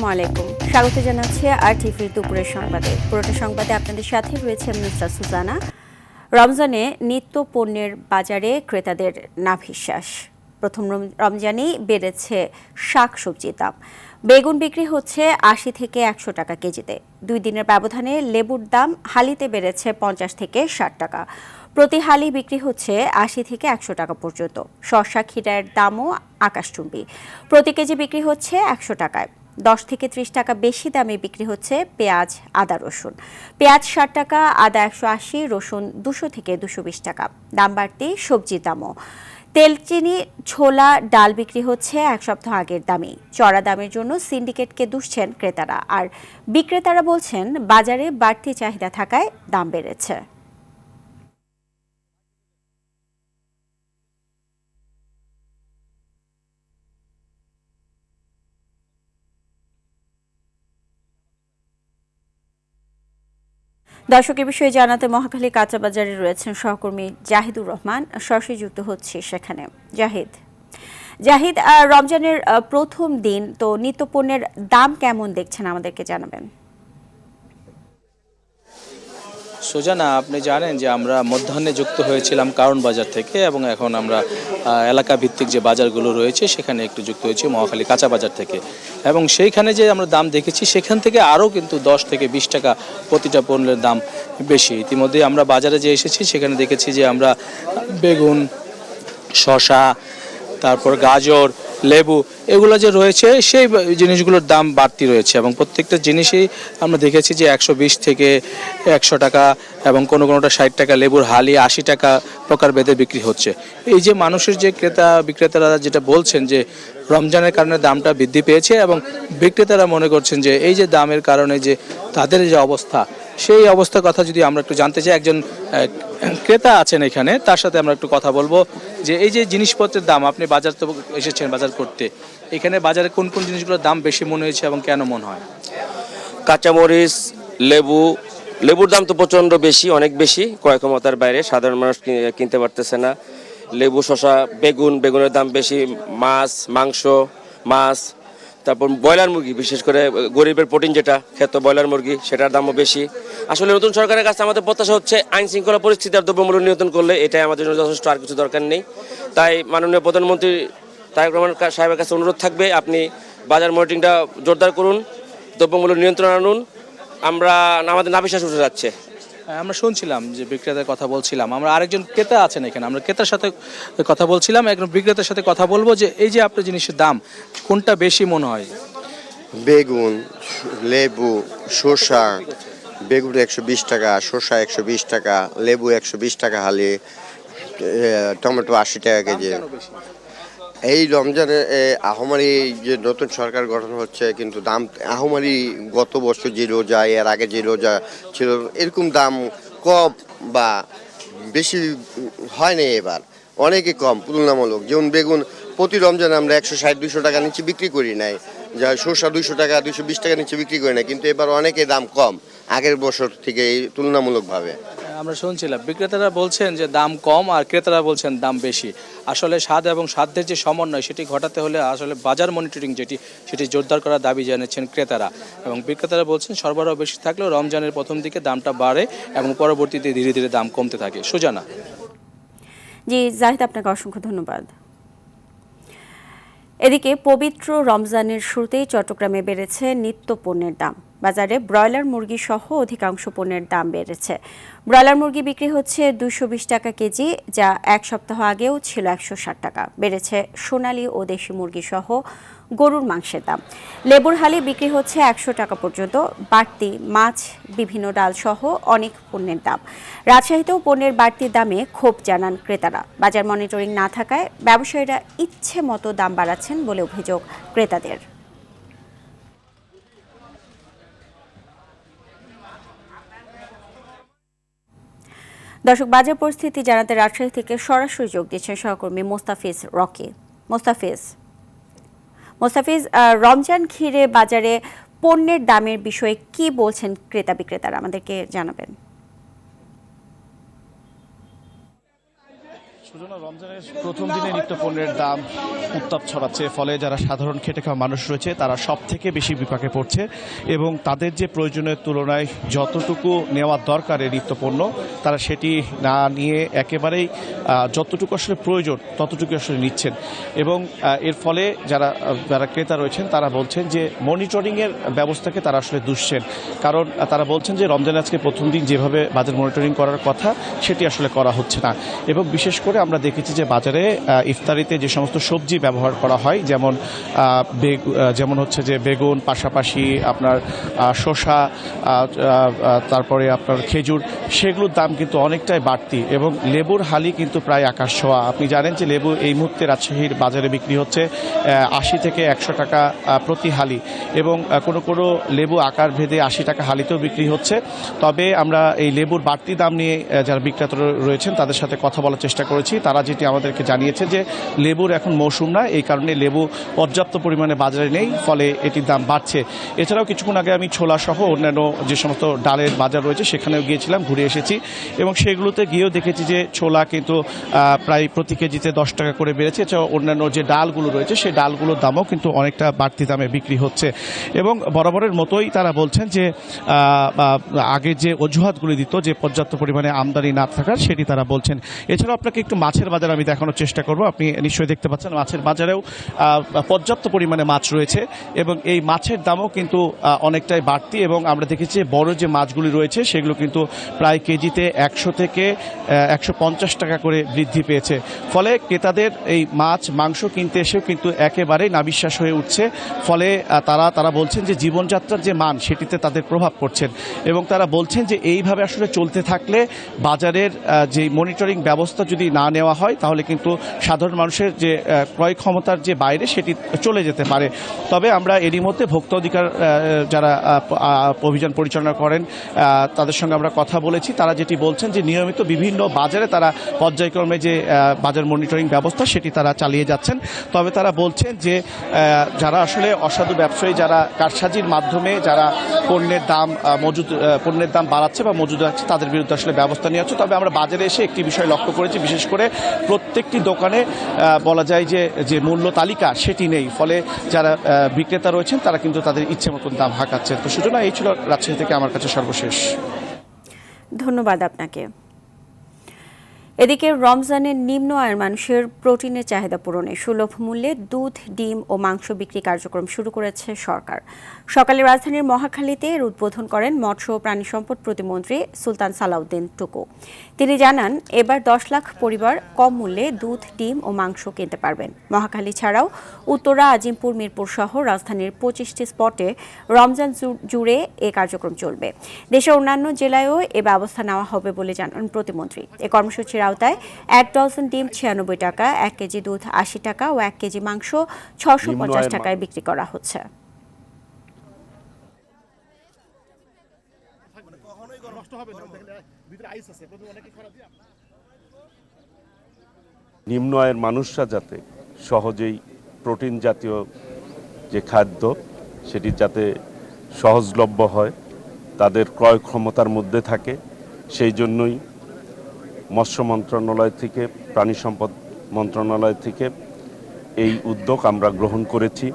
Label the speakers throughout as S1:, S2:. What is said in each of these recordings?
S1: আসসালামু আলাইকুম, স্বাগত জানাচ্ছি আর টিভির দুপুরের সংবাদে। পুরোটা সংবাদে আপনাদের সাথে রয়েছে মিস্টার সুজানা। রমজানে নিত্য পণ্যের বাজারে ক্রেতাদের নাভিশ্বাস। প্রথম রমজানেই বেড়েছে শাকসবজির দাম। বেগুন বিক্রি হচ্ছে ৮০ থেকে ১০০ টাকা কেজিতে। ২ দিনের ব্যবধানে লেবুর দাম হালিতে বেড়েছে ৫০ থেকে ৬০ টাকা। প্রতি হালি বিক্রি হচ্ছে ৮০ থেকে ১০০ টাকা পর্যন্ত। শসা ক্ষীরার দামও আকাশচুম্বী। প্রতি কেজি বিক্রি হচ্ছে ১০০ টাকায়। ১০ থেকে ৩০ টাকা বেশি দামে বিক্রি হচ্ছে পেঁয়াজ, আদা, রসুন। পেঁয়াজ ৬০ টাকা, আদা ১৮০, রসুন ২০০ থেকে ২২০ টাকা। দাম বাড়তি সবজির দামও। তেল, চিনি, ছোলা, ডাল বিক্রি হচ্ছে এক সপ্তাহ আগের দামেই। চড়া দামের জন্য সিন্ডিকেটকে দুষছেন ক্রেতারা, আর বিক্রেতারা বলছেন বাজারে বাড়তি চাহিদা থাকায় দাম বেড়েছে। দর্শকের বিষয়ে জানাতে মহাখালী কাঁচা বাজারে রয়েছেন সহকর্মী জাহিদুর রহমান। সরাসরি যুক্ত হচ্ছে সেখানে। জাহিদ, রমজানের প্রথম দিন তো নিত্যপণ্যের দাম কেমন দেখছেন আমাদেরকে জানাবেন।
S2: সুজানা, আপনি জানেন যে আমরা মধ্যাহ্নে যুক্ত হয়েছিলাম কারণ বাজার থেকে, এবং এখন আমরা এলাকা ভিত্তিক যে বাজারগুলো রয়েছে সেখানে একটু যুক্ত হয়েছি মহাখালী কাঁচা বাজার থেকে, এবং সেইখানে যে আমরা দাম দেখেছি সেখান থেকে আরও কিন্তু ১০ থেকে ২০ টাকা প্রতিটা পণ্যের দাম বেশি। ইতিমধ্যে আমরা বাজারে যে এসেছি সেখানে দেখেছি যে আমরা বেগুন, শসা, তারপর গাজর, লেবু এগুলো যে রয়েছে সেই জিনিসগুলোর দাম বাড়তি রয়েছে, এবং প্রত্যেকটা জিনিসই আমরা দেখেছি যে ১২০ থেকে ১০০ টাকা, এবং কোনোটা ৬০ টাকা, লেবুর হালি ৮০ টাকা প্রকার ভেদে বিক্রি হচ্ছে। এই যে মানুষের যে বিক্রেতারা যেটা বলছেন যে রমজানের কারণে দামটা বৃদ্ধি পেয়েছে, এবং বিক্রেতারা মনে করছেন যে এই যে দামের কারণে যে তাদের যে অবস্থা, সেই অবস্থার কথা যদি আমরা একটু জানতে চাই, একজন ক্রেতা আছেন এখানে, তার সাথে আমরা একটু কথা বলবো যে এই যে জিনিসপত্রের দাম, আপনি বাজার তো এসেছেন বাজার করতে, এখানে বাজারে কোন কোন জিনিসগুলোর দাম বেশি মনে হয়েছে এবং কেন মনে হয়?
S3: কাঁচামরিচ, লেবুর দাম তো প্রচণ্ড বেশি, অনেক বেশি, ক্রয় ক্ষমতার বাইরে, সাধারণ মানুষ কিনতে পারতেছে না। লেবু, শসা, বেগুনের দাম বেশি, মাছ, তারপর ব্রয়লার মুরগি, বিশেষ করে গরিবের প্রোটিন যেটা খেত ব্রয়লার মুরগি, সেটার দামও বেশি। আসলে নতুন সরকারের কাছে আমাদের প্রত্যাশা হচ্ছে আইন শৃঙ্খলা পরিস্থিতি আর দ্রব্যমূল্য নিয়ন্ত্রণ করলে, এটাই আমাদের জন্য যথেষ্ট, আর কিছু দরকার নেই। তাই মাননীয় প্রধানমন্ত্রী তারেক রহমান সাহেবের কাছে অনুরোধ থাকবে, আপনি বাজার মনিটরিংটা জোরদার করুন, দ্রব্যমূল্য নিয়ন্ত্রণ আনুন। আমাদের নাভিশ্বাস উঠে যাচ্ছে।
S2: আমরা শুনছিলাম যে বিক্রেতার কথা বলছিলাম, আমরা আরেকজন ক্রেতা আছেন এখানে, আমরা ক্রেতার সাথে কথা বলছিলাম, একজন বিক্রেতার সাথে কথা বলবো যে এই যে আপনার জিনিসের দাম কোনটা বেশি মনে হয়?
S4: বেগুন, লেবু, শসা, বেগুন ১২০ টাকা, শসা ১২০ টাকা, লেবু ১২০ টাকা হালি, টমেটো ৮০ টাকা কেজি। এই রমজানে আহমারি যে নতুন সরকার গঠন হচ্ছে, কিন্তু দাম আহমারি গত বছর যে রোজা, এর আগে যে রোজা ছিল, এরকম দাম কম বা বেশি হয় না। এবার অনেকে কম, তুলনামূলক। যেমন বেগুন প্রতি রমজানে আমরা ১৬০-২০০ টাকা নিচে বিক্রি করি নাই, যা শসা ২০০ টাকা ২২০ টাকা নিচে বিক্রি করি না, কিন্তু এবার অনেকে দাম কম আগের বছর থেকে তুলনামূলকভাবে।
S2: আমরা শুনছিলাম বিক্রেতারা বলছেন যে দাম কম, আর ক্রেতারা বলছেন দাম বেশি। আসলে স্বাদ এবং সাধ্যের যে সমন্বয়, সেটি ঘটাতে হলে আসলে বাজার মনিটরিং সেটি জোরদার করার দাবি জানিয়েছেন ক্রেতারা, এবং বিক্রেতারা বলছেন সরবরাহ বেশি থাকলেও রমজানের প্রথম দিকে দামটা বাড়ে এবং পরবর্তীতে ধীরে ধীরে দাম কমতে থাকে। সুজানা।
S1: জি জাহিদ, আপনাকে অসংখ্য ধন্যবাদ। এদিকে পবিত্র রমজানের শুরুতেই চট্টগ্রামে বেড়েছে নিত্য পণ্যের দাম। বাজারে ব্রয়লার মুরগি সহ অধিকাংশ পণ্যের দাম বেড়েছে। ব্রয়লার মুরগি বিক্রি হচ্ছে ২২০ টাকা কেজি, যা এক সপ্তাহ আগেও ছিল ১৬০ টাকা। বেড়েছে সোনালী ও দেশি মুরগি সহ গরুর মাংসের দাম। লেবুর হালি বিক্রি হচ্ছে ১০০ টাকা পর্যন্ত। বাড়তি মাছ, বিভিন্ন ডাল সহ অনেক পণ্যের দাম। রাজশাহীতেও পণ্যের বাড়তি দামে ক্ষোভ জানান ক্রেতারা। বাজার মনিটরিং না থাকায় ব্যবসায়ীরা ইচ্ছে মতো দাম বাড়াচ্ছেন বলে অভিযোগ ক্রেতাদের। দর্শক, বাজার পরিস্থিতি জানাতে রাজশাহী থেকে সরাসরি যোগ দিচ্ছেন সহকর্মী মোস্তাফিজ রকি। মোস্তাফিজ, রমজান ঘিরে বাজারে পণ্যের দামের বিষয়ে কি বলছেন ক্রেতা বিক্রেতারা, আমাদেরকে জানাবেন।
S5: সুজনা, রমজানের প্রথম দিনে নিত্যপণ্যের দাম উত্তাপ ছড়াচ্ছে, ফলে যারা সাধারণ খেটে খাওয়া মানুষ রয়েছে তারা সব থেকে বেশি বিপাকে পড়ছে এবং তাদের যে প্রয়োজনের তুলনায় যতটুকু নেওয়ার দরকার এই নিত্যপণ্য তারা সেটি না নিয়ে একেবারেই যতটুকু আসলে প্রয়োজন ততটুকু আসলে নিচ্ছেন এবং এর ফলে যারা ক্রেতা রয়েছেন তারা বলছেন যে মনিটরিংয়ের ব্যবস্থাকে তারা আসলে দুষছেন, কারণ তারা বলছেন যে রমজান আজকে প্রথম দিন যেভাবে বাজার মনিটরিং করার কথা সেটি আসলে করা হচ্ছে না। এবং বিশেষ করে আমরা দেখেছি যে বাজারে ইফতারিতে যে সমস্ত সবজি ব্যবহার করা হয় যেমন হচ্ছে যে বেগুন, পাশাপাশি আপনার শসা, তারপরে আপনার খেজুর, সেগুলোর দাম কিন্তু অনেকটাই বাড়তি এবং লেবুর হালি কিন্তু প্রায় আকাশ ছোঁয়া। আপনি জানেন যে লেবু এই মুহূর্তে রাজশাহীর বাজারে বিক্রি হচ্ছে 80 থেকে 100 টাকা প্রতি হালি এবং কোনো কোনো লেবু আকার ভেদে 80 টাকা হালিতেও বিক্রি হচ্ছে। তবে আমরা এই লেবুর বাড়তি দাম নিয়ে যারা বিক্রেতা রয়েছেন তাদের সাথে কথা বলার চেষ্টা করেছি। তারা যেটি আমাদেরকে জানিয়েছে যে লেবুর এখন মৌসুম না, এই কারণে লেবু পর্যাপ্ত পরিমাণে বাজারে নেই, ফলে এটির দাম বাড়ছে। এছাড়াও কিছুক্ষণ আগে আমি ছোলা সহ অন্যান্য যে সমস্ত ডালের বাজার রয়েছে সেখানেও গিয়েছিলাম, ঘুরে এসেছি এবং সেগুলোতে গিয়েও দেখেছি যে ছোলা কিন্তু প্রায় প্রতি কেজিতে 10 টাকা করে বেড়েছে। এছাড়াও অন্যান্য যে ডালগুলো রয়েছে সেই ডালগুলোর দামও কিন্তু অনেকটা বাড়তি দামে বিক্রি হচ্ছে এবং বরাবরের মতোই তারা বলছেন যে আগে যে অজুহাতগুলি দিত যে পর্যাপ্ত পরিমাণে আমদানি না থাকার, সেটি তারা বলছেন। এছাড়াও আপনাকে একটু মাছের বাজার আমি দেখানোর চেষ্টা করব। আপনি নিশ্চয়ই দেখতে পাচ্ছেন মাছের বাজারেও পর্যাপ্ত পরিমাণে মাছ রয়েছে এবং এই মাছের দামও কিন্তু অনেকটাই বাড়তি এবং আমরা দেখেছি বড় যে মাছগুলি রয়েছে সেগুলো কিন্তু প্রায় কেজিতে 100 থেকে 150 টাকা করে বৃদ্ধি পেয়েছে। ফলে ক্রেতাদের এই মাছ মাংস কিনতে এসেও কিন্তু একেবারেই নাবিশ্বাস হয়ে উঠছে। ফলে তারা বলছেন যে জীবনযাত্রার যে মান সেটিতে তাদের প্রভাব পড়ছেন এবং তারা বলছেন যে এইভাবে আসলে চলতে থাকলে বাজারের যে মনিটরিং ব্যবস্থা যদি না নেওয়া হয় তাহলে কিন্তু সাধারণ মানুষের যে ক্রয় ক্ষমতার যে বাইরে সেটি চলে যেতে পারে। তবে আমরা এরই মধ্যে ভোক্তা অধিকার যারা অভিযান পরিচালনা করেন তাদের সঙ্গে আমরা কথা বলেছি। তারা যেটি বলছেন যে নিয়মিত বিভিন্ন বাজারে তারা পর্যায়ক্রমে যে বাজার মনিটরিং ব্যবস্থা সেটি তারা চালিয়ে যাচ্ছেন। তবে তারা বলছেন যে যারা আসলে অসাধু ব্যবসায়ী, যারা কারসাজির মাধ্যমে যারা পণ্যের দাম বাড়াচ্ছে বা মজুদ রাখছে তাদের বিরুদ্ধে আসলে ব্যবস্থা নেওয়া হচ্ছে। তবে আমরা বাজারে এসে একটি বিষয় লক্ষ্য করেছি, বিশেষ করে প্রত্যেকটি দোকানে বলা যায় যে মূল্য তালিকা সেটি নেই, ফলে যারা বিক্রেতা রয়েছেন তারা কিন্তু তাদের ইচ্ছে মতন দাম হাঁকাচ্ছেন। তো সুতরাং এই ছিল রাজশাহী থেকে আমার কাছে সর্বশেষ।
S1: ধন্যবাদ আপনাকে। এদিকে রমজানের নিম্ন আয়ের মানুষের প্রোটিনের চাহিদা পূরণে সুলভ মূল্যে দুধ, ডিম ও মাংস বিক্রি কার্যক্রম শুরু করেছে সরকার। সকালে রাজধানীর মহাখালীতে এর উদ্বোধন করেন মৎস্য ও প্রাণী সম্পদ প্রতিমন্ত্রী সুলতান সালাউদ্দিন টুকু। তিনি জানান, এবার 10 লাখ পরিবার কম মূল্যে দুধ, ডিম ও মাংস কিনতে পারবেন। মহাখালী ছাড়াও উত্তরা, আজিমপুর, মিরপুর সহ রাজধানীর 25টি স্পটে রমজান জুড়ে এ কার্যক্রম চলবে। দেশের অন্যান্য জেলায়ও এ ব্যবস্থা নেওয়া হবে বলে জানান প্রতিমন্ত্রী। এ কর্মসূচির আওতায় 1 ডজন ডিম 96 টাকা, 1 কেজি দুধ 80 টাকা ও 1 কেজি মাংস 650 টাকায় বিক্রি করা হচ্ছে।
S6: নিম্ন আয়ের মানুষরা যাতে সহজেই প্রোটিন জাতীয় যে খাদ্য সেটি যাতে সহজলভ্য হয়, তাদের ক্রয় ক্ষমতার মধ্যে থাকে, সেই জন্যই মৎস্য মন্ত্রণালয় থেকে, প্রাণী সম্পদ মন্ত্রণালয় থেকে এই উদ্যোগ আমরা গ্রহণ করেছি।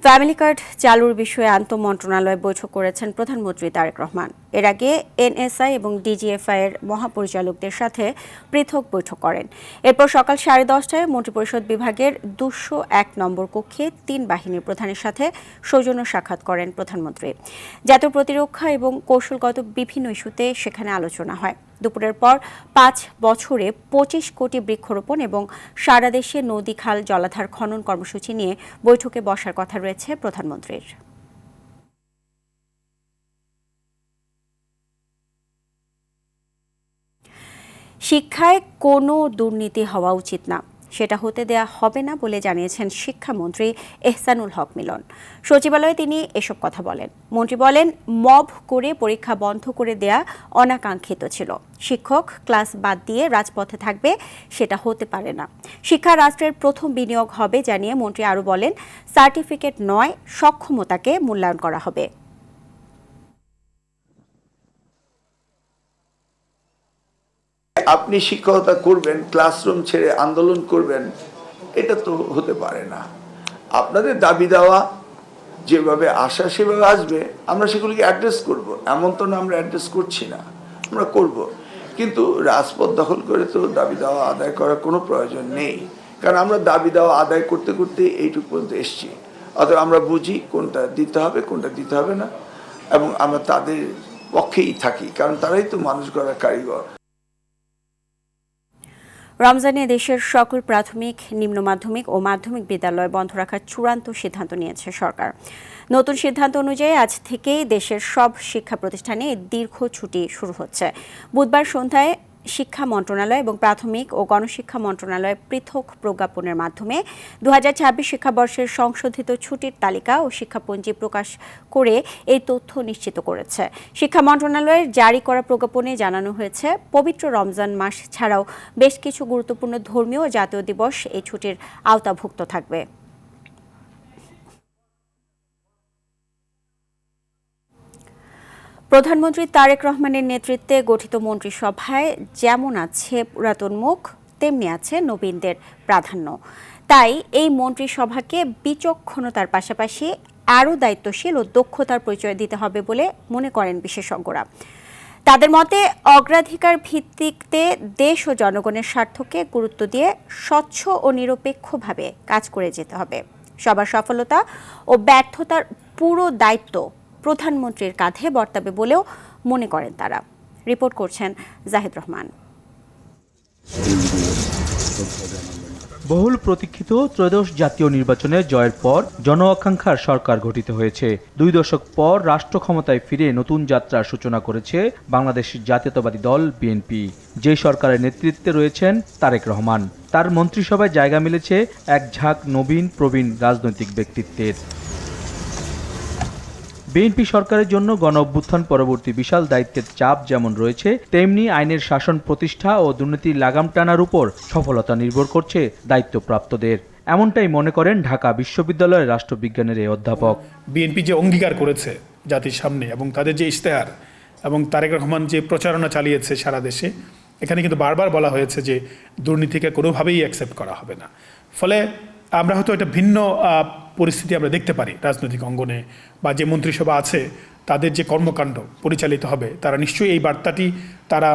S1: ফ্যামিলি কার্ড চালুর বিষয়ে আন্তঃমন্ত্রণালয় বৈঠক করেছেন প্রধানমন্ত্রী তারেক রহমান। এর আগে এনএসআই এবং ডিজিএফআই এর মহাপরিচালকদের সাথে পৃথক বৈঠক করেন। এরপর সকাল 10:30টায় মন্ত্রিপরিষদ বিভাগের 201 নম্বর কক্ষে 3 বাহিনীর প্রধানের সাথে সৌজন্য সাক্ষাৎ করেন প্রধানমন্ত্রী। জাতীয় প্রতিরক্ষা এবং কৌশলগত বিভিন্ন ইস্যুতে সেখানে আলোচনা হয়। দুপুরের পর 5 বছরে 25 কোটি বৃক্ষরোপণ এবং সারা দেশে নদী, খাল, জলাধার খনন কর্মসূচি নিয়ে বৈঠকে বসার কথা রয়েছে প্রধানমন্ত্রীর। শিক্ষায় কোনো দুর্নীতি হওয়া উচিত না, সেটা হতে দেয়া হবে না বলে জানিয়েছেন শিক্ষামন্ত্রী এহসানুল হক মিলন। সচিবালয়ে তিনি এসব কথা বলেন। মন্ত্রী বলেন, মব করে পরীক্ষা বন্ধ করে দেয়া অনাকাঙ্ক্ষিত ছিল। শিক্ষক ক্লাস বাদ দিয়ে রাজপথে থাকবে, সেটা হতে পারে না। শিক্ষা রাষ্ট্রের প্রথম বিনিয়োগ হবে জানিয়ে মন্ত্রী আরও বলেন, সার্টিফিকেট নয়, সক্ষমতাকে মূল্যায়ন করা হবে।
S7: আপনি শিক্ষকতা করবেন, ক্লাসরুম ছেড়ে আন্দোলন করবেন, এটা তো হতে পারে না। আপনাদের দাবি দেওয়া যেভাবে আসা সেভাবে আসবে, আমরা সেগুলিকে অ্যাড্রেস করব। এমন তো না আমরা অ্যাড্রেস করছি না, আমরা করব। কিন্তু রাজপথ দখল করে তো দাবি দেওয়া আদায় করার কোনো প্রয়োজন নেই, কারণ আমরা দাবি দেওয়া আদায় করতে করতে এইটুকু পর্যন্ত এসছি। অতএব আমরা বুঝি কোনটা দিতে হবে কোনটা দিতে হবে না, এবং আমরা তাদের পক্ষেই থাকি, কারণ তারাই তো মানুষ গড়ার কারিগর।
S1: রমজানে দেশের সকল প্রাথমিক, নিম্ন মাধ্যমিক ও মাধ্যমিক বিদ্যালয় বন্ধ রাখার চূড়ান্ত সিদ্ধান্ত নিয়েছে সরকার। নতুন সিদ্ধান্ত অনুযায়ী আজ থেকেই দেশের সব শিক্ষা প্রতিষ্ঠানে দীর্ঘ ছুটি শুরু হচ্ছে। বুধবার সন্ধ্যায় শিক্ষা মন্ত্রণালয় এবং প্রাথমিক ও গণশিক্ষা মন্ত্রণালয় পৃথক প্রজ্ঞাপনের মাধ্যমে ২০২৬ শিক্ষাবর্ষের সংশোধিত ছুটির তালিকা ও শিক্ষাপঞ্জি প্রকাশ করে এই তথ্য নিশ্চিত করেছে। শিক্ষা মন্ত্রণালয়ের জারি করা প্রজ্ঞাপনে জানানো হয়েছে, পবিত্র রমজান মাস ছাড়াও বেশ কিছু গুরুত্বপূর্ণ ধর্মীয় ও জাতীয় দিবস এই ছুটির আওতাভুক্ত থাকবে। প্রধানমন্ত্রী তারেক রহমানের নেতৃত্বে গঠিত মন্ত্রিসভায় যেমন আছে পুরাতন মুখ, তেমনি আছে নবীনদের প্রাধান্য। তাই এই মন্ত্রিসভাকে বিচক্ষণতার পাশাপাশি আরও দায়িত্বশীল ও দক্ষতার পরিচয় দিতে হবে বলে মনে করেন বিশেষজ্ঞরা। তাদের মতে অগ্রাধিকার ভিত্তিতে দেশ ও জনগণের স্বার্থকে গুরুত্ব দিয়ে স্বচ্ছ ও নিরপেক্ষভাবে কাজ করে যেতে হবে। সবার সফলতা ও ব্যর্থতার পুরো দায়িত্ব প্রধানমন্ত্রীর কাঁধে বর্তাবে বলেও মনে করেন তারা। রিপোর্ট করছেন জাহিদ রহমান।
S8: বহুল প্রতীক্ষিত ত্রয়োদশ জাতীয় নির্বাচনে জয়ের পর জন আকাঙ্ক্ষার সরকার গঠিত হয়েছে। 2 দশক পর রাষ্ট্র ক্ষমতায় ফিরে নতুন যাত্রার সূচনা করেছে বাংলাদেশ জাতীয়তাবাদী দল বিএনপি। যে সরকারের নেতৃত্বে রয়েছেন তারেক রহমান, তার মন্ত্রিসভায় জায়গা মিলেছে এক ঝাঁক নবীন প্রবীণ রাজনৈতিক ব্যক্তিত্বের। বিএনপি সরকারের জন্য গণ অভ্যুত্থান পরবর্তী বিশাল দায়িত্বের চাপ যেমন রয়েছে, তেমনি আইনের শাসন প্রতিষ্ঠা ও দুর্নীতির লাগাম টানার উপর সফলতা নির্ভর করছে দায়িত্বপ্রাপ্তদের। এমনটাই মনে করেন ঢাকা বিশ্ববিদ্যালয়ের রাষ্ট্রবিজ্ঞানের এই অধ্যাপক।
S9: বিএনপি যে অঙ্গীকার করেছে জাতির সামনে এবং তাদের যে ইশতেহার এবং তারেক রহমান যে প্রচারণা চালিয়েছে সারা দেশে, এখানে কিন্তু বারবার বলা হয়েছে যে দুর্নীতিকে কোনোভাবেই অ্যাকসেপ্ট করা হবে না। ফলে আমরা হয়তো একটা ভিন্ন পরিস্থিতি আমরা দেখতে পারি রাজনৈতিক অঙ্গনে, বা যে মন্ত্রিসভা আছে তাদের যে কর্মকাণ্ড পরিচালিত হবে, তারা নিশ্চয়ই এই বার্তাটি তারা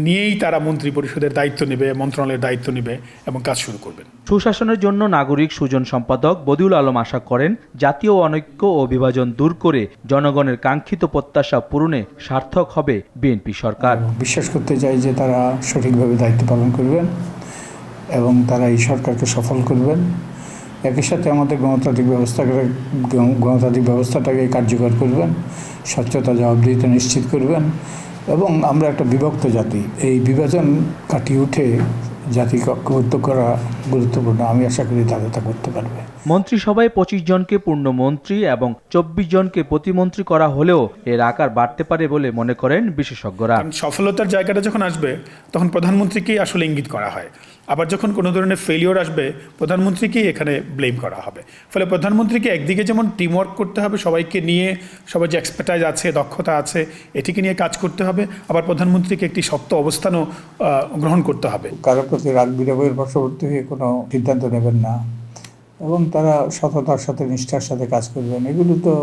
S9: নিয়েই তারা মন্ত্রী পরিষদের দায়িত্ব নেবে, মন্ত্রণালয়ের দায়িত্ব নেবে এবং কাজ শুরু করবেন।
S8: সুশাসনের জন্য নাগরিক সুজন সম্পাদক বদিউল আলম আশা করেন, জাতীয় অনৈক্য ও বিভাজন দূর করে জনগণের কাঙ্ক্ষিত প্রত্যাশা পূরণে সার্থক হবে বিএনপি সরকার।
S10: বিশ্বাস করতে চাই যে তারা সঠিকভাবে দায়িত্ব পালন করবেন এবং তারা এই সরকারকে সফল করবেন। একই সাথে আমাদের গণতান্ত্রিক ব্যবস্থাটাকে কার্যকর করবেন, স্বচ্ছতা জবাবদিহিতা নিশ্চিত করবেন এবং আমরা একটা বিভক্ত জাতি, এই বিভাজন কাটিয়ে উঠে জাতিকে ঐক্যবদ্ধ করা গুরুত্বপূর্ণ। আমি আশা করি তারা তা করতে পারবে।
S8: মন্ত্রিসভায় 25 জনকে পূর্ণমন্ত্রী এবং 24 জনকে প্রতিমন্ত্রী করা হলেও এর আকার বাড়তে পারে বলে মনে করেন বিশেষজ্ঞরা।
S9: সফলতার জায়গাটা যখন আসবে তখন প্রধানমন্ত্রীকেই আসলে ইঙ্গিত করা হয়, আবার যখন কোনো ধরনের ফেলিওর আসবে প্রধানমন্ত্রীকেই এখানে ব্লেম করা হবে। ফলে প্রধানমন্ত্রীকে একদিকে যেমন টিমওয়ার্ক করতে হবে, সবাইকে নিয়ে, সবার যে এক্সপার্টাইজ আছে, দক্ষতা আছে, এটিকে নিয়ে কাজ করতে হবে, আবার প্রধানমন্ত্রীকে একটি শক্ত অবস্থানও গ্রহণ করতে হবে।
S10: কারোর প্রতি রাগ বিরাগের বশবর্তী হয়ে কোনো সিদ্ধান্ত নেবেন না এবং তারা সততার সাথে নিষ্ঠার সাথে কাজ করবেন। এগুলো তো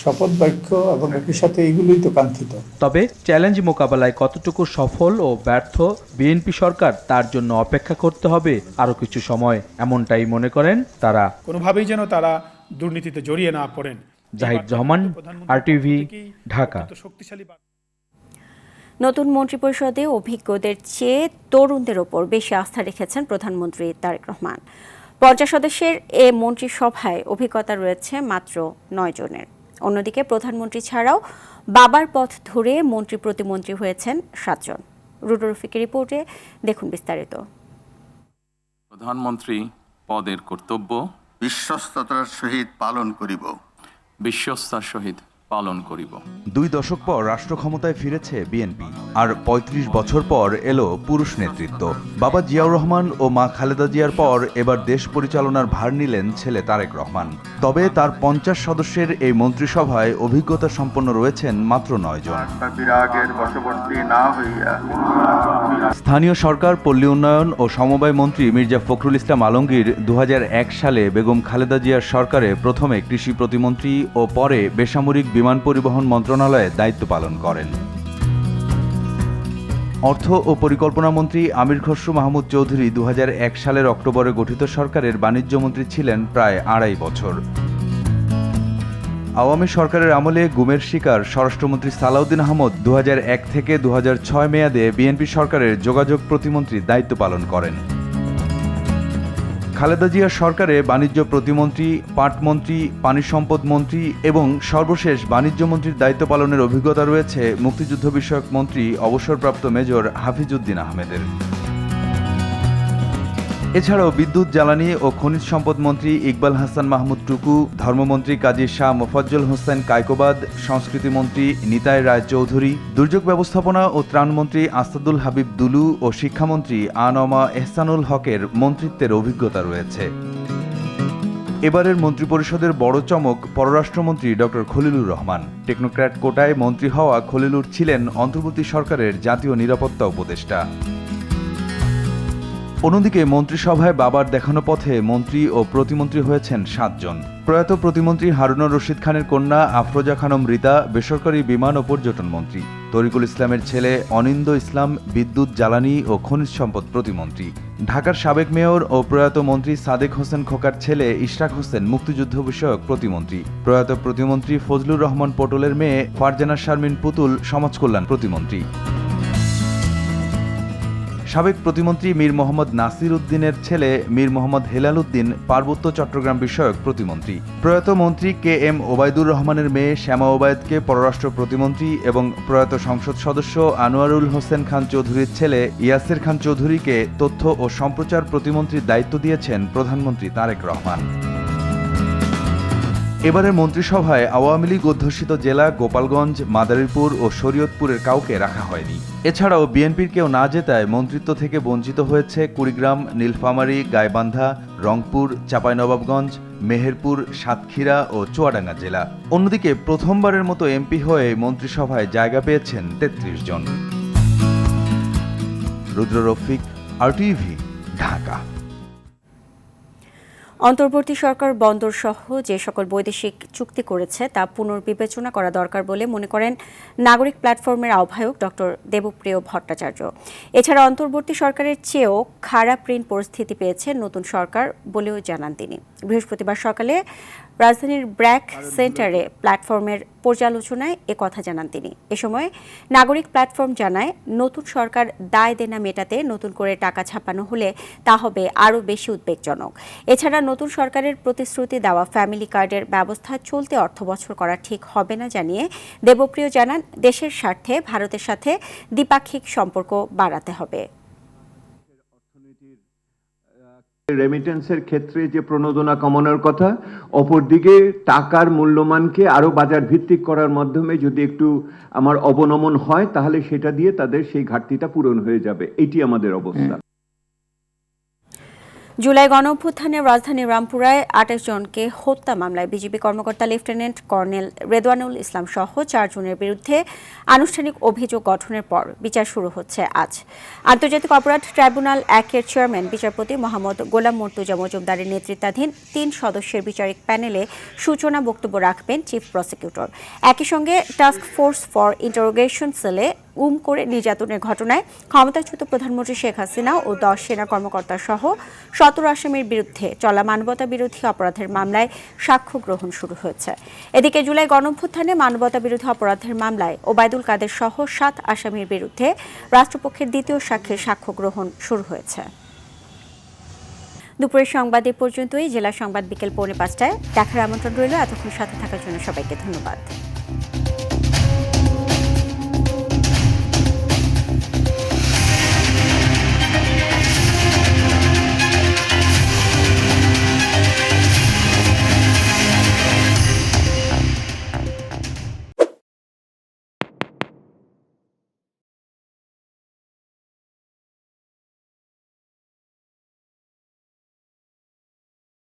S10: শপথ বাক্য এবং একই সাথে এগুলোই তো কাঙ্ক্ষিত।
S8: তবে চ্যালেঞ্জ মোকাবেলায় কতটুকু সফল ও ব্যর্থ বিএনপি সরকার, তার জন্য অপেক্ষা করতে হবে আরও কিছু সময়, এমনটাই মনে করেন তারা।
S9: কোনোভাবেই যেন তারা দুর্নীতিতে জড়িয়ে না পড়েন।
S8: জাহিদ রহমান, আরটিভি, ঢাকা।
S1: নতুন মন্ত্রিপরিষদে অভিজ্ঞদের চেয়ে তরুণদের ওপর বেশি আস্থা রেখেছেন প্রধানমন্ত্রী তারেক রহমান। 50 সদস্যের এ মন্ত্রিসভায় অভিজ্ঞতা রয়েছে মাত্র 9 জনের। অন্যদিকে প্রধানমন্ত্রী ছাড়াও বাবার পথ ধরে মন্ত্রী প্রতিমন্ত্রী হয়েছেন 7 জন। রুডো রফিকের রিপোর্টে দেখুন বিস্তারিত।
S11: প্রধানমন্ত্রী পদের কর্তব্য
S12: বিশ্বস্ততার সহিত পালন করিব।
S11: বিশ্বস্তার সহিত পালন করিব।
S12: 2 দশক পর রাষ্ট্র ক্ষমতায় ফিরেছে বিএনপি, আর 35 বছর পর এলো পুরুষ নেতৃত্ব। বাবা জিয়াউর রহমান ও মা খালেদা জিয়ার পর এবার দেশ পরিচালনার ভার নিলেন ছেলে তারেক রহমান। তবে তার 50 সদস্যের এই মন্ত্রিসভায় অভিজ্ঞতা সম্পন্ন রয়েছেন মাত্র 9 জন। স্থানীয় সরকার, পল্লী উন্নয়ন ও সমবায় মন্ত্রী মির্জা ফখরুল ইসলাম আলমগীর 2001 সালে বেগম খালেদা জিয়ার সরকারে প্রথমে কৃষি প্রতিমন্ত্রী ও পরে বেসামরিক বিমান পরিবহন মন্ত্রণালয়ে দায়িত্ব পালন করেন। অর্থ ও পরিকল্পনা মন্ত্রী আমির খসরু মাহমুদ চৌধুরী 2001 সালের অক্টোবরে গঠিত সরকারের বাণিজ্য মন্ত্রী ছিলেন প্রায় 2.5 বছর। আওয়ামী সরকারের আমলে গুমের শিকার স্বরাষ্ট্রমন্ত্রী সালাউদ্দিন আহমদ 2001 থেকে 2006 মেয়াদে বিএনপি সরকারের যোগাযোগ প্রতিমন্ত্রীর দায়িত্ব পালন করেন। খালেদা জিয়ার সরকারে বাণিজ্য প্রতিমন্ত্রী, পাটমন্ত্রী, পানি সম্পদ মন্ত্রী এবং সর্বশেষ বাণিজ্য মন্ত্রীর দায়িত্ব পালনের অভিজ্ঞতা রয়েছে মুক্তিযুদ্ধ বিষয়ক মন্ত্রী অবসরপ্রাপ্ত মেজর হাফিজউদ্দিন আহমেদের। এছাড়াও বিদ্যুৎ, জ্বালানি ও খনিজ সম্পদ মন্ত্রী ইকবাল হাসান মাহমুদ টুকু, ধর্মমন্ত্রী কাজী শাহ মোফাজ্জল হোসেন কায়কোবাদ, সংস্কৃতি মন্ত্রী নিতাই রায় চৌধুরী, দুর্যোগ ব্যবস্থাপনা ও ত্রাণমন্ত্রী আসাদুল হাবিব দুলু ও শিক্ষামন্ত্রী আনমা এহসানুল হকের মন্ত্রিত্বের অভিজ্ঞতা রয়েছে। এবারের মন্ত্রিপরিষদের বড় চমক পররাষ্ট্রমন্ত্রী ডক্টর খলিলুর রহমান। টেকনোক্র্যাট কোটায় মন্ত্রী হওয়া খলিলুর ছিলেন অন্তর্বর্তী সরকারের জাতীয় নিরাপত্তা উপদেষ্টা। অন্যদিকে মন্ত্রিসভায় বাবার দেখানো পথে মন্ত্রী ও প্রতিমন্ত্রী হয়েছেন 7 জন। প্রয়াত প্রতিমন্ত্রী হারুনুর রশিদ খানের কন্যা আফরোজা খানম রীতা বেসরকারি বিমান ও পর্যটন মন্ত্রী। তরিকুল ইসলামের ছেলে অনিন্দ ইসলাম বিদ্যুৎ, জ্বালানি ও খনিজ সম্পদ প্রতিমন্ত্রী। ঢাকার সাবেক মেয়র ও প্রয়াত মন্ত্রী সাদেক হোসেন খোকার ছেলে ইশরাক হোসেন মুক্তিযুদ্ধ বিষয়ক প্রতিমন্ত্রী। প্রয়াত প্রতিমন্ত্রী ফজলুর রহমান পটলের মেয়ে ফারজানা শারমিন পুতুল সমাজ কল্যাণ প্রতিমন্ত্রী। সাবেক প্রতিমন্ত্রী মীর মোহাম্মদ নাসির উদ্দিনের ছেলে মীর মোহাম্মদ হেলাল উদ্দিন পার্বত্য চট্টগ্রাম বিষয়ক প্রতিমন্ত্রী। প্রয়াত মন্ত্রী কে এম ওবায়দুর রহমানের মেয়ে শ্যামা ওবায়দকে পররাষ্ট্র প্রতিমন্ত্রী এবং প্রয়াত সংসদ সদস্য আনোয়ারুল হোসেন খান চৌধুরীর ছেলে ইয়াসির খান চৌধুরীকে তথ্য ও সম্প্রচার প্রতিমন্ত্রীর দায়িত্ব দিয়েছেন প্রধানমন্ত্রী তারেক রহমান। এবারের মন্ত্রিসভায় আওয়ামী লীগ অধ্যুষিত জেলা গোপালগঞ্জ, মাদারীপুর ও শরীয়তপুরের কাউকে রাখা হয়নি। এছাড়াও বিএনপির কেউ না জেতায় মন্ত্রিত্ব থেকে বঞ্চিত হয়েছে কুড়িগ্রাম, নীলফামারী, গাইবান্ধা, রংপুর, চাঁপাইনবাবগঞ্জ, মেহেরপুর, সাতক্ষীরা ও চুয়াডাঙ্গা জেলা। অন্যদিকে প্রথমবারের মতো এমপি হয়ে মন্ত্রিসভায় জায়গা পেয়েছেন 33 জন। রুদ্র রফিক, RTV, ঢাকা।
S1: অন্তর্বর্তী সরকার বন্দর সহ যে সকল বৈদেশিক চুক্তি করেছে তা পুনর্বিবেচনা করা দরকার বলে মনে করেন নাগরিক প্ল্যাটফর্মের আহ্বায়ক ডক্টর দেবপ্রিয় ভট্টাচার্য। এছাড়া অন্তর্বর্তী সরকারের চেয়েও খারাপ ঋণ পরিস্থিতি পেয়েছে নতুন সরকার বলেও জানান তিনি। বৃহস্পতিবার সকালে রাজধানীর ব্র্যাক সেন্টারে প্ল্যাটফর্মের পর্যালোচনায় কথা জানান তিনি। এ সময় নাগরিক প্ল্যাটফর্ম জানায়, নতুন সরকার দায় দেনা মেটাতে নতুন করে টাকা ছাপানো হলে তা হবে আরও বেশি উদ্বেগজনক। এছাড়া নতুন সরকারের প্রতিশ্রুতি দেওয়া ফ্যামিলি কার্ডের ব্যবস্থা চলতি অর্থবছর করা ঠিক হবে না জানিয়ে দেবপ্রিয় জানান, দেশের স্বার্থে ভারতের সাথে দ্বিপাক্ষিক সম্পর্ক বাড়াতে হবে।
S13: রেমিটেন্সের ক্ষেত্রে যে প্রণোদনা কমানোর কথা, অপরদিকে টাকার মূল্যমানকে আরো বাজার ভিত্তিক করার মাধ্যমে যদি একটু আমার অবনমন হয় তাহলে সেটা দিয়ে তাদের সেই ঘাটতিটা পূরণ হয়ে যাবে। এটি আমাদের অবস্থা।
S1: জুলাই গণঅভ্যুত্থানে রাজধানীর রামপুরায় 28 জনকে হত্যা মামলায় বিজিবি কর্মকর্তা লেফটেন্যান্ট কর্নেল রেদওয়ানুল ইসলাম সহ 4 জনের বিরুদ্ধে আনুষ্ঠানিক অভিযোগ গঠনের পর বিচার শুরু হচ্ছে আজ। আন্তর্জাতিক অপরাধ ট্রাইব্যুনাল 1-এর চেয়ারম্যান বিচারপতি মোহাম্মদ গোলাম মর্তুজা মজুমদারের নেতৃত্বাধীন 3 সদস্যের বিচারিক প্যানেলে সূচনা বক্তব্য রাখবেন চিফ প্রসিকিউটর। একই সঙ্গে টাস্ক ফোর্স ফর ইন্টারোগেশন সেলে করে নির্যাতনের ঘটনায় ক্ষমতাচ্যুত প্রধানমন্ত্রী শেখ হাসিনা ও 10 সেনা কর্মকর্তা সহ 17 আসামির বিরুদ্ধে চলা মানবতা বিরোধী অপরাধের মামলায় সাক্ষ্য গ্রহণ শুরু হয়েছে। এদিকে জুলাই গণঅভ্যুত্থানে মানবতা বিরোধী অপরাধের মামলায় ওবায়দুল কাদের সহ 7 আসামির বিরুদ্ধে রাষ্ট্রপক্ষের দ্বিতীয় সাক্ষীর সাক্ষ্য গ্রহণ শুরু হয়েছে। দুপুরের সংবাদ এ পর্যন্তই। জেলা সংবাদ বিকেল 4:45টায় দেখার আমন্ত্রণ রইল। এতক্ষণ সাথে থাকার জন্য সবাইকে ধন্যবাদ।